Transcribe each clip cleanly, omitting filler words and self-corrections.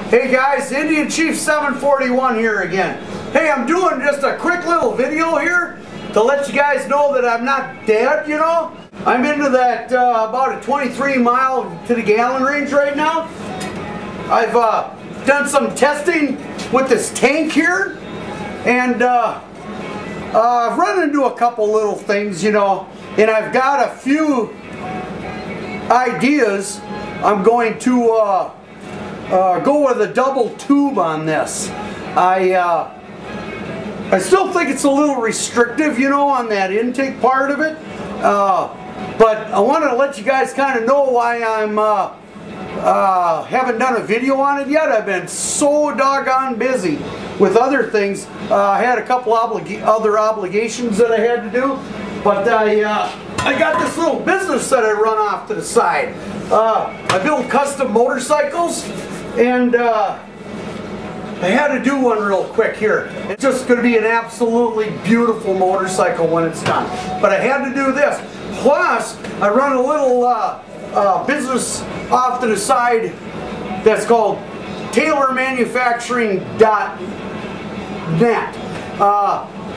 Hey guys, Indian Chief 741 here again. Hey, I'm doing just a quick little video here to let you guys know that I'm not dead, you know. I'm into that about a 23 mile to the gallon range right now. I've done some testing with this tank here, and I've run into a couple little things, you know, and I've got a few ideas. I'm going to go with a double tube on this. I still think it's a little restrictive, you know, on that intake part of it. But I want to let you guys kind of know why I'm haven't done a video on it yet. I've been so doggone busy with other things. I had a couple other obligations that I had to do, but I got this little business that I run off to the side. I build custom motorcycles, and I had to do one real quick here. It's just going to be an absolutely beautiful motorcycle when it's done. But I had to do this. Plus, I run a little business off to the side that's called tailormanufacturing.net.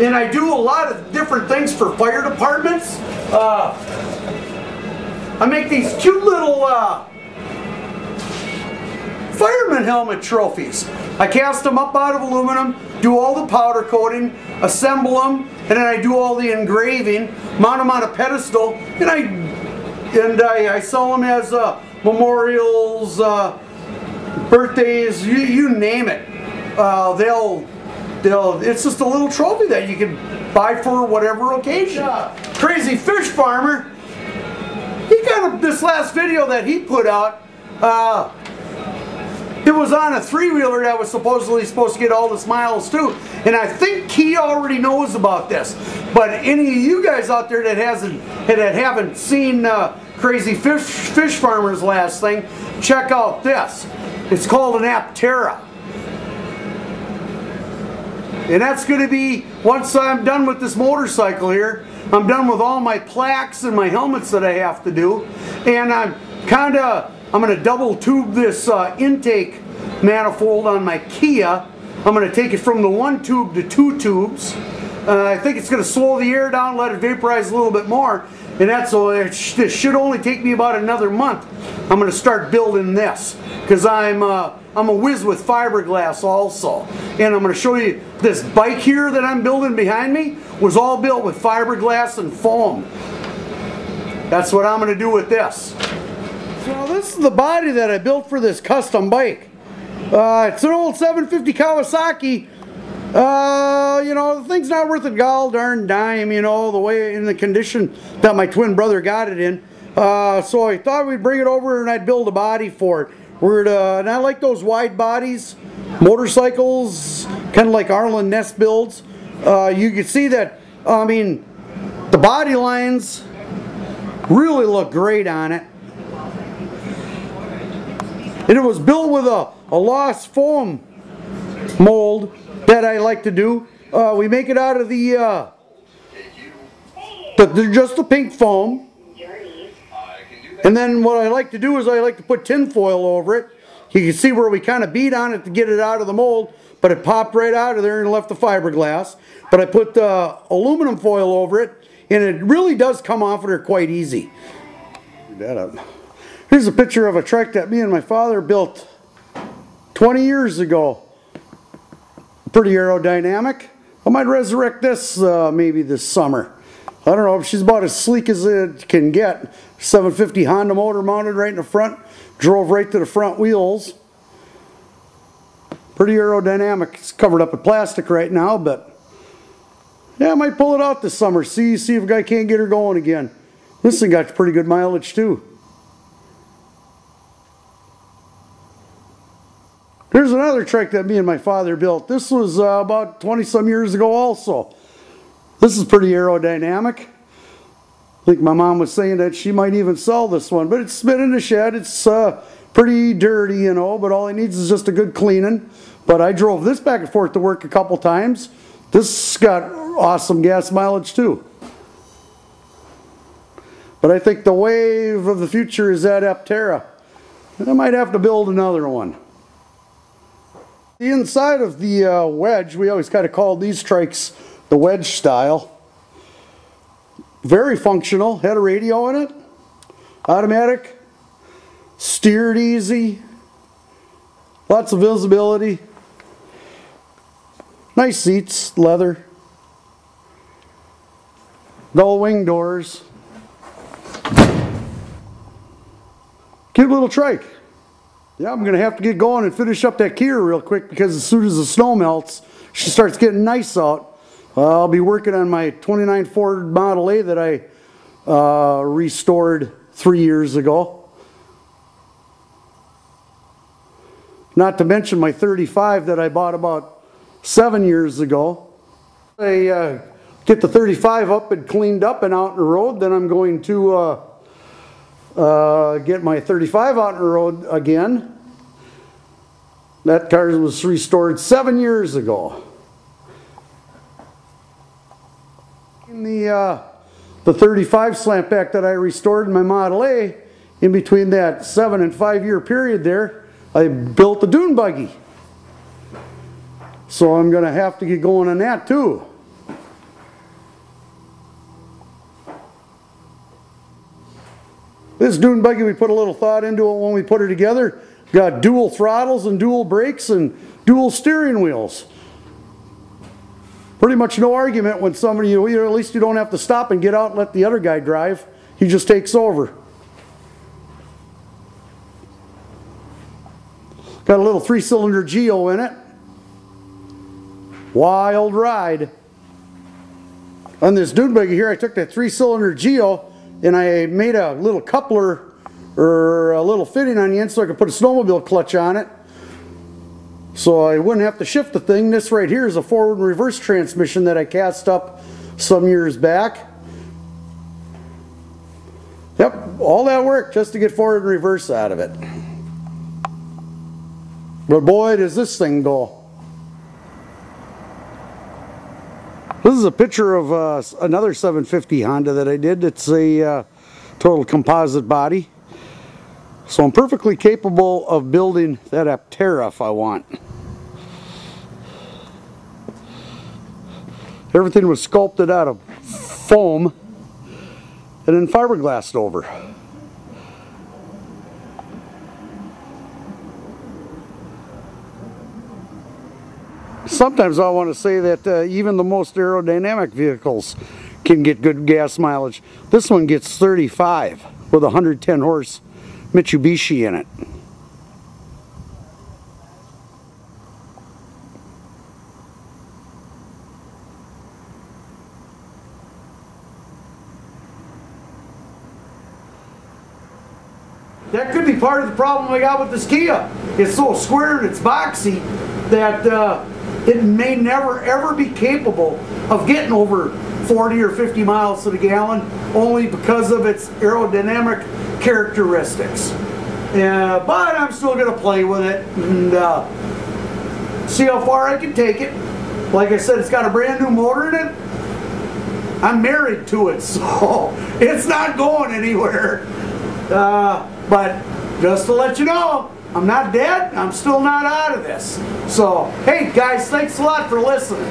And I do a lot of different things for fire departments. I make these cute little fireman helmet trophies. I cast them up out of aluminum, do all the powder coating, assemble them, and then I do all the engraving, mount them on a pedestal, and I sell them as memorials, birthdays, you name it. It's just a little trophy that you can buy for whatever occasion. Crazy Fish Farmer, he kind of, this last video that he put out, it was on a three-wheeler that was supposedly supposed to get all this miles too, and I think he already knows about this. But any of you guys out there that haven't seen Crazy Fish Farmer's last thing, check out this. It's called an Aptera. And that's going to be, once I'm done with this motorcycle here, I'm done with all my plaques and my helmets that I have to do. And I'm going to double tube this intake manifold on my Kia. I'm going to take it from the 1 tube to 2 tubes. I think it's going to slow the air down, let it vaporize a little bit more. And that's all. This should only take me about another month. I'm going to start building this because I'm a whiz with fiberglass also. And I'm going to show you this bike here that I'm building behind me was all built with fiberglass and foam. That's what I'm going to do with this. So this is the body that I built for this custom bike. It's an old 750 Kawasaki. You know, the thing's not worth a gall darn dime, you know, the way, in the condition that my twin brother got it in. So I thought we'd bring it over and I'd build a body for it. And I like those wide bodies, motorcycles, kind of like Arlen Ness builds. You can see that, I mean, the body lines really look great on it. And it was built with a lost foam mold that I like to do. We make it out of just the pink foam. And then what I like to do is I like to put tin foil over it. You can see where we kind of beat on it to get it out of the mold, but it popped right out of there and left the fiberglass. But I put aluminum foil over it, and it really does come off of there quite easy. Here's a picture of a trike that me and my father built 20 years ago. Pretty aerodynamic. I might resurrect this maybe this summer. I don't know, she's about as sleek as it can get. 750 Honda motor mounted right in the front. Drove right to the front wheels. Pretty aerodynamic. It's covered up with plastic right now, but yeah, I might pull it out this summer. See if a guy can't get her going again. This thing got pretty good mileage too. Here's another trike that me and my father built. This was about 20 some years ago also. This is pretty aerodynamic. I think my mom was saying that she might even sell this one, but it's been in the shed. It's pretty dirty, you know, but all it needs is just a good cleaning. But I drove this back and forth to work a couple times. This got awesome gas mileage too. But I think the wave of the future is that Aptera. I might have to build another one. The inside of the wedge, we always kind of called these trikes the wedge style. Very functional, had a radio in it, automatic, steered easy, lots of visibility, nice seats, leather, dual wing doors, cute little trike. Yeah, I'm going to have to get going and finish up that Kia real quick because as soon as the snow melts, she starts getting nice out. I'll be working on my 29 Ford Model A that I restored 3 years ago. Not to mention my 35 that I bought about 7 years ago. I get the 35 up and cleaned up and out on the road, then I'm going to get my 35 out on the road again. That car was restored 7 years ago. In the 35 slant back that I restored in my Model A, in between that 7 and 5 year period there, I built the dune buggy. So I'm going to have to get going on that too. This dune buggy, we put a little thought into it when we put her together. Got dual throttles and dual brakes and dual steering wheels. Pretty much no argument when somebody, at least you don't have to stop and get out and let the other guy drive. He just takes over. Got a little 3-cylinder Geo in it. Wild ride. On this dune buggy here, I took that 3-cylinder Geo and I made a little coupler or a little fitting on the end so I could put a snowmobile clutch on it. So I wouldn't have to shift the thing. This right here is a forward and reverse transmission that I cast up some years back. Yep, all that work just to get forward and reverse out of it. But boy, does this thing go. This is a picture of another 750 Honda that I did. It's a total composite body. So I'm perfectly capable of building that Aptera if I want. Everything was sculpted out of foam and then fiberglassed over. Sometimes I want to say that even the most aerodynamic vehicles can get good gas mileage. This one gets 35 with a 110 horse Mitsubishi in it. That could be part of the problem I got with this Kia. It's so square and it's boxy that it may never ever be capable of getting over 40 or 50 miles to the gallon only because of its aerodynamic characteristics. But I'm still going to play with it and see how far I can take it. Like I said, it's got a brand new motor in it. I'm married to it, so it's not going anywhere. But just to let you know, I'm not dead. I'm still not out of this. So, hey guys, thanks a lot for listening.